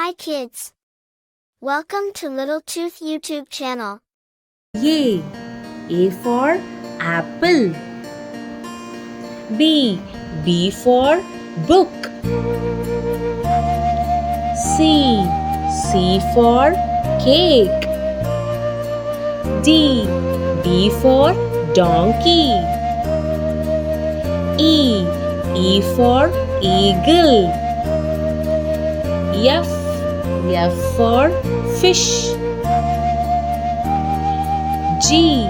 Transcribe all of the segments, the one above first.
Hi kids! Welcome to Little Tooth YouTube channel. A. A for apple. B. B for book. C. C for cake. D. D for donkey. E. E for eagle. F. F for fish. G.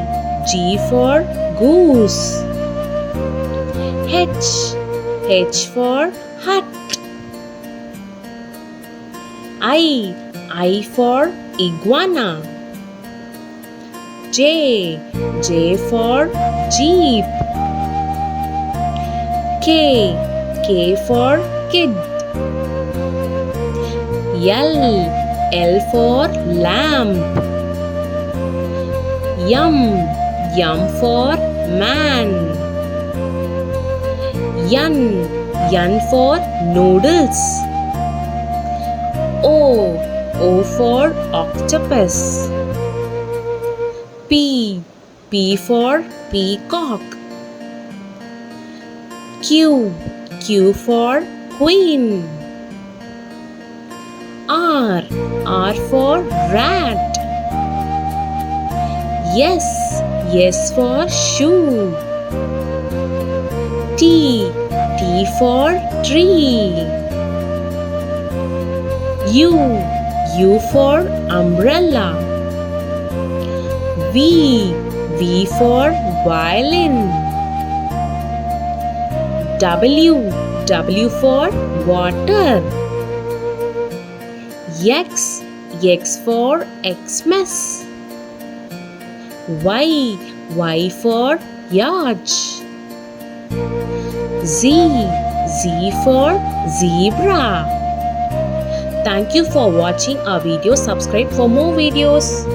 G for goose. H. H for hat. I for iguana. J. J for jeep. K. K for kid. L. L for lamp. M for man. N for noodles. O for octopus. P for peacock. Q for queen. R for rat. S for shoe. T for tree. U for umbrella. V for violin. W for water. X for Xmas. Y for yacht. Z for zebra. Thank you for watching our video. Subscribe for more videos.